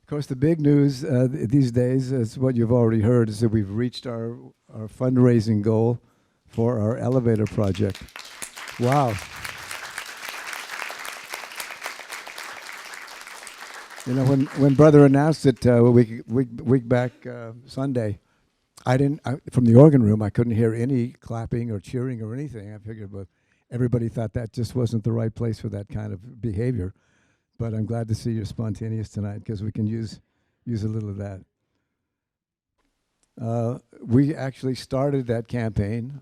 Of course, the big news these days is what you've already heard, is that we've reached our fundraising goal for our elevator project. Wow. You know, when Brother announced it a week back Sunday, from the organ room, I couldn't hear any clapping or cheering or anything. I figured, but everybody thought that just wasn't the right place for that kind of behavior. But I'm glad to see you're spontaneous tonight, because we can use a little of that. We actually started that campaign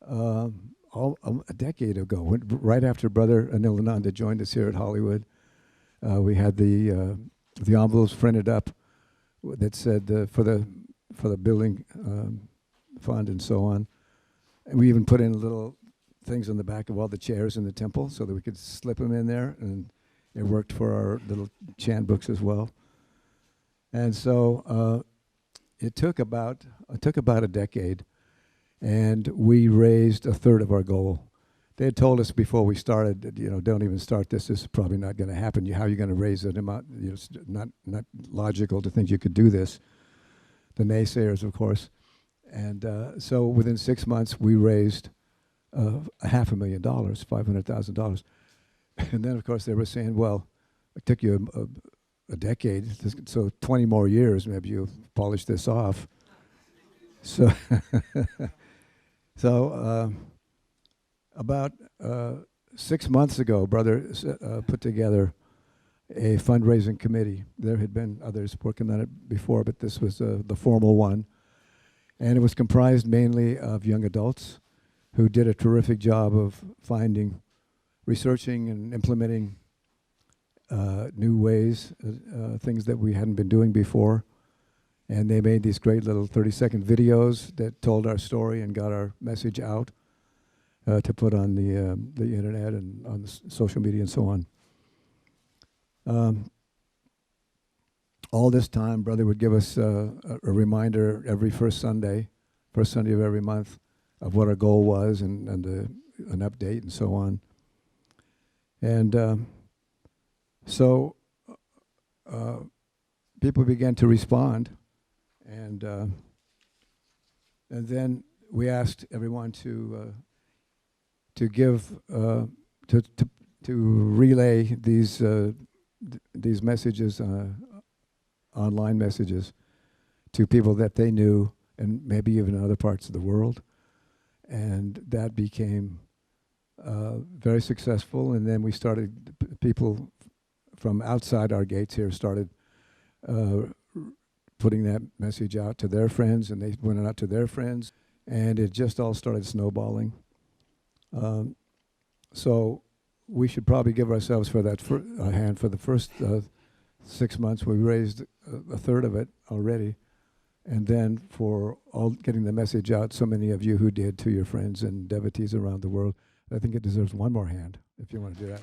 a decade ago, right after Brother Anilananda joined us here at Hollywood. We had the envelopes printed up that said for the building fund and so on. And we even put in little things on the back of all the chairs in the temple so that we could slip them in there, and it worked for our little chant books as well. And so it took about a decade, and we raised a third of our goal. They had told us before we started that, don't even start this. This is probably not going to happen. How are you going to raise an amount? It's not logical to think you could do this. The naysayers, of course. And so within 6 months, we raised $500,000, $500,000. And then, of course, they were saying, well, it took you a decade, so 20 more years, maybe you'll polish this off. So, about 6 months ago, Brother put together a fundraising committee. There had been others working on it before, but this was the formal one. And it was comprised mainly of young adults who did a terrific job of researching and implementing new ways, things that we hadn't been doing before. And they made these great little 30-second videos that told our story and got our message out to put on the internet and on the social media and so on. All this time, Brother would give us a reminder every first Sunday of every month, of what our goal was, and an update and so on. And so people began to respond, and then we asked everyone to give to relay these messages, online messages, to people that they knew, and maybe even other parts of the world. And that became very successful. And then we started, people from outside our gates here started putting that message out to their friends, and they went out to their friends, and it just all started snowballing. So we should probably give ourselves for that a hand. For the first 6 months, we raised a third of it already. And then for all getting the message out, so many of you who did, to your friends and devotees around the world, I think it deserves one more hand, if you want to do that.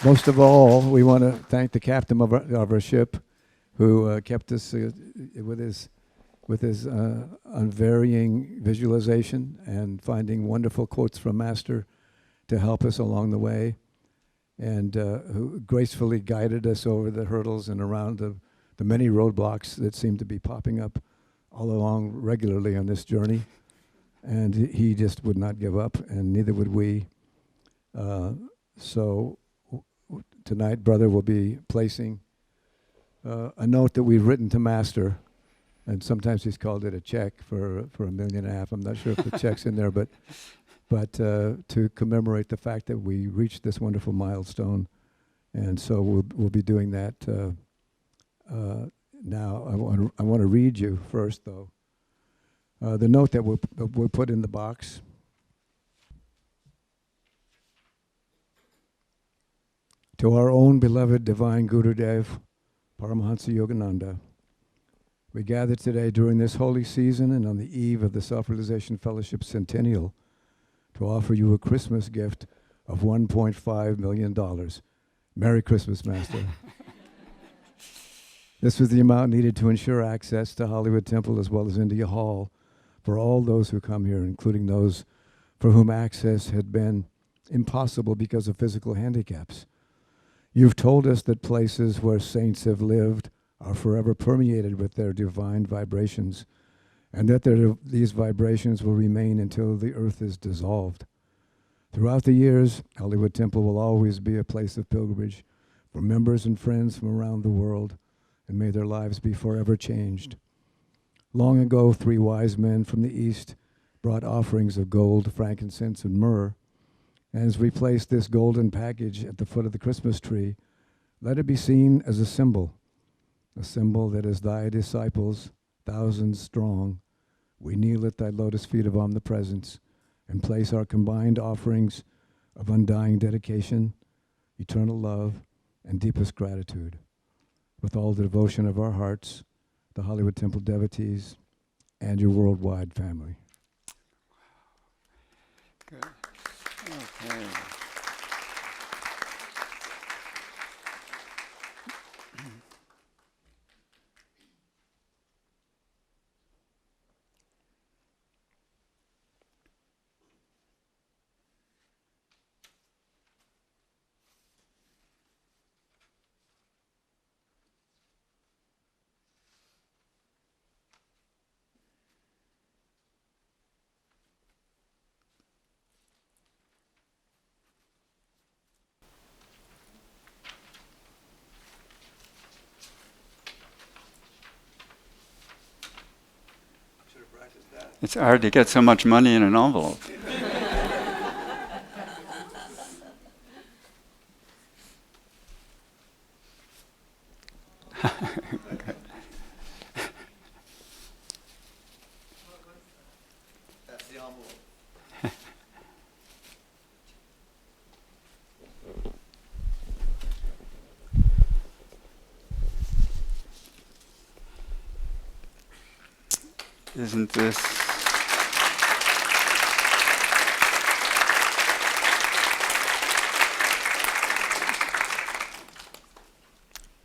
Most of all, we want to thank the captain of our ship, who kept us with his unvarying visualization and finding wonderful quotes from Master to help us along the way, and who gracefully guided us over the hurdles and around the many roadblocks that seem to be popping up all along regularly on this journey. And he just would not give up, and neither would we. So tonight, Brother will be placing a note that we've written to Master, and sometimes he's called it a check for $1.5 million. I'm not sure if the check's in there, but to commemorate the fact that we reached this wonderful milestone. And so we'll be doing that now. I want to read you first, though, the note that we'll put in the box. To our own beloved Divine Gurudev, Paramahansa Yogananda, we gather today during this holy season and on the eve of the Self-Realization Fellowship Centennial to offer you a Christmas gift of $1.5 million. Merry Christmas, Master. This was the amount needed to ensure access to Hollywood Temple as well as India Hall for all those who come here, including those for whom access had been impossible because of physical handicaps. You've told us that places where saints have lived are forever permeated with their divine vibrations, and that these vibrations will remain until the earth is dissolved. Throughout the years, Hollywood Temple will always be a place of pilgrimage for members and friends from around the world, and may their lives be forever changed. Long ago, 3 wise men from the east brought offerings of gold, frankincense, and myrrh. And as we place this golden package at the foot of the Christmas tree, let it be seen as a symbol that as thy disciples, thousands strong, we kneel at thy lotus feet of omnipresence and place our combined offerings of undying dedication, eternal love, and deepest gratitude. With all the devotion of our hearts, the Hollywood Temple devotees, and your worldwide family. Good. Okay. It's hard to get so much money in an envelope. That's the envelope. Isn't this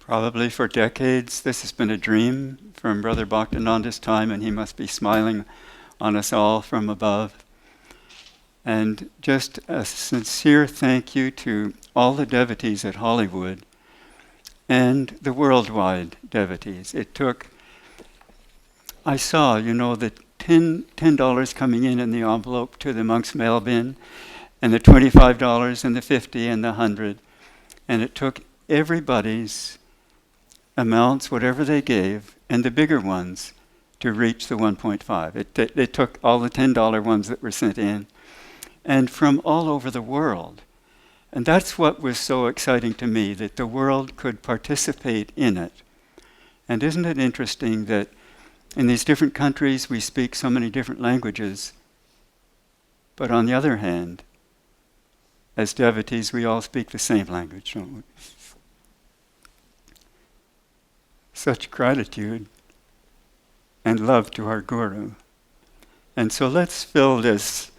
probably for decades? This has been a dream from Brother Bhaktinanda's time, and he must be smiling on us all from above. And just a sincere thank you to all the devotees at Hollywood and the worldwide devotees. I saw, the $10 coming in the envelope to the monk's mail bin, and the $25 and the $50 and the $100. And it took everybody's amounts, whatever they gave, and the bigger ones to reach the 1.5. It took all the $10 ones that were sent in, and from all over the world. And that's what was so exciting to me, that the world could participate in it. And isn't it interesting that in these different countries we speak so many different languages, but on the other hand, as devotees we all speak the same language, don't we? Such gratitude and love to our Guru. And so let's fill this.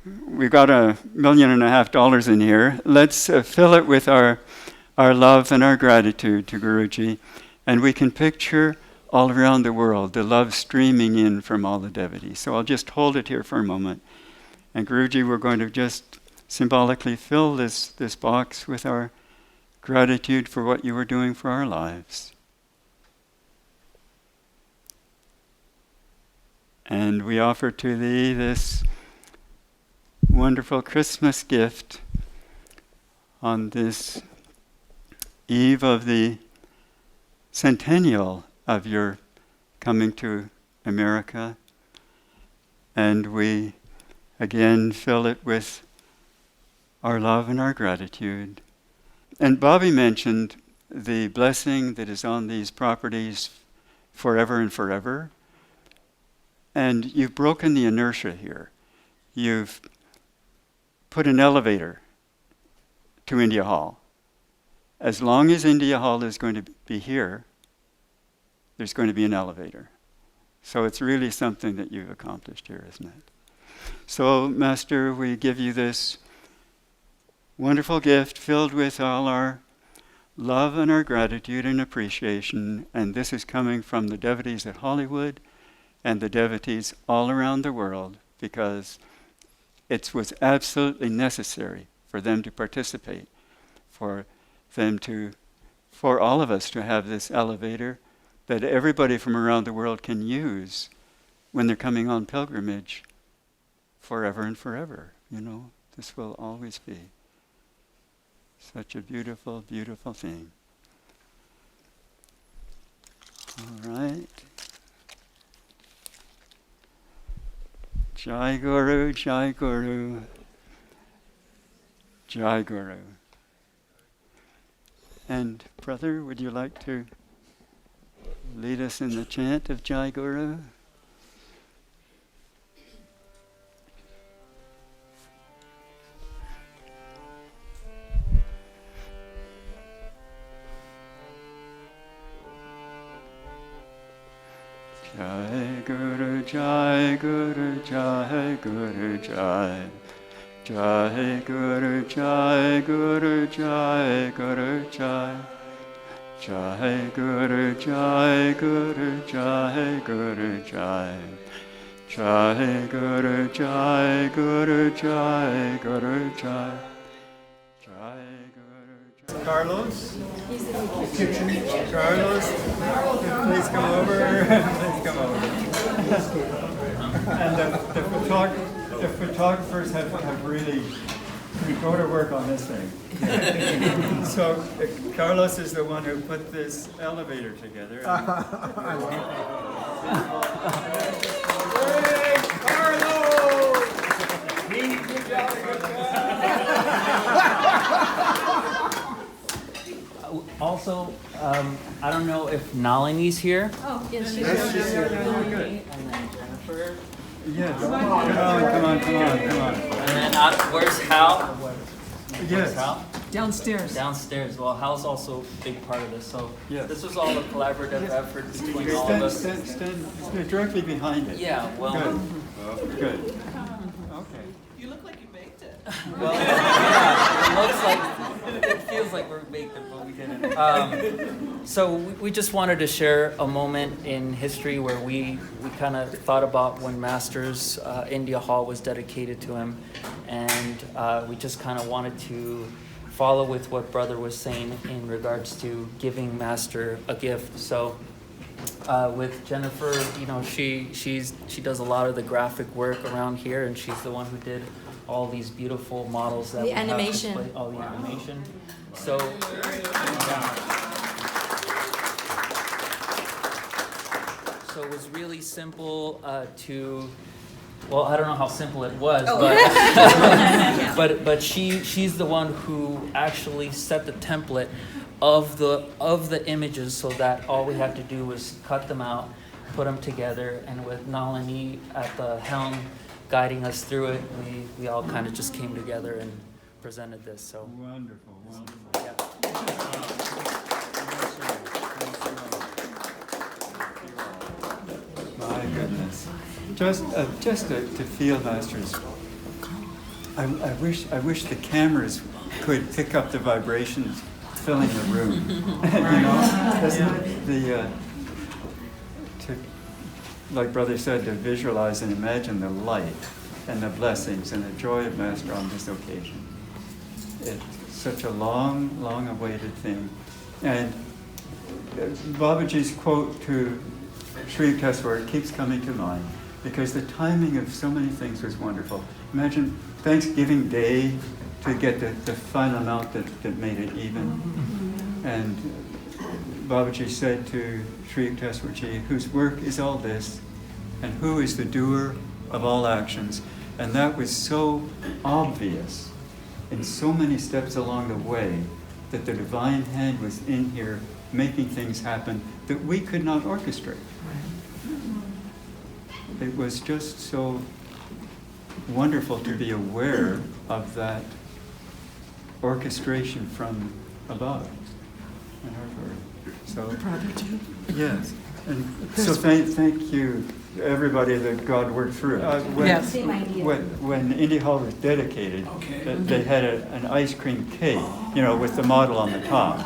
We've got $1.5 million in here. Let's fill it with our love and our gratitude to Guruji. And we can picture all around the world the love streaming in from all the devotees. So I'll just hold it here for a moment. And Guruji, we're going to just symbolically fill this box with our gratitude for what you were doing for our lives. And we offer to thee this wonderful Christmas gift on this eve of the centennial of your coming to America. And we again fill it with our love and our gratitude. And Bobby mentioned the blessing that is on these properties forever and forever. And you've broken the inertia here. You've put an elevator to India Hall. As long as India Hall is going to be here, there's going to be an elevator. So it's really something that you've accomplished here, isn't it? So, Master, we give you this wonderful gift filled with all our love and our gratitude and appreciation. And this is coming from the devotees at Hollywood and the devotees all around the world, because it was absolutely necessary for them to participate, for all of us to have this elevator that everybody from around the world can use when they're coming on pilgrimage forever and forever. This will always be such a beautiful, beautiful thing. All right. Jai Guru, Jai Guru, Jai Guru. And brother, would you like to lead us in the chant of Jai Guru? Jai Guru, Jai Guru, Jai Guru, Jai. Jai Guru, Jai Guru, Jai Guru, Jai. Jai Guru, Jai Guru, Jai Guru, Jai. Jai Guru, Jai Guru, Jai Guru, Jai. Jai Guru. Carlos? Carlos, please come over. Please come over. And the photographers have really go to work on this thing. So Carlos is the one who put this elevator together. I love it. Hey, Carlos! Good job, good job. Also, I don't know if Nalini's here. Oh, yes, she's here. Good. And then Jennifer. Yes. Come on. And then where's Hal? Yes. Where's Hal? downstairs. Downstairs. Well, Hal's also a big part of this. So Yes. this was all a collaborative effort between all of us. Stand directly behind it. Yeah, well. Good. Okay. You look like you baked it. Well, yeah, it feels like we're baked it, but we didn't. So we just wanted to share a moment in history where we kind of thought about when Master's India Hall was dedicated to him, and we just kind of wanted to follow with what Brother was saying in regards to giving Master a gift. So with Jennifer, she does a lot of the graphic work around here, and she's the one who did all these beautiful models that The we have animation. displayed. Oh, the animation. So, so it was really simple well, I don't know how simple it was, but she's the one who actually set the template of the images, so that all we had to do was cut them out, put them together, and with Nalini at the helm guiding us through it, we all kind of just came together and presented this. So Wonderful. yeah. My goodness. Just to feel Masters. I wish the cameras could pick up the vibrations filling the room. Like Brother said, to visualize and imagine the light and the blessings and the joy of Master on this occasion. It's such a long, long awaited thing. And Babaji's quote to Sri Yukteswar keeps coming to mind, because the timing of so many things was wonderful. Imagine Thanksgiving Day to get the final amount that made it even. And Babaji said to Sri Yukteswarji, whose work is all this, and who is the doer of all actions. And that was so obvious in so many steps along the way, that the divine hand was in here making things happen that we could not orchestrate. It was just so wonderful to be aware of that orchestration from above. So, yes. And so thank you, everybody that God worked through. When India Hall was dedicated, they had an ice cream cake, with the model on the top.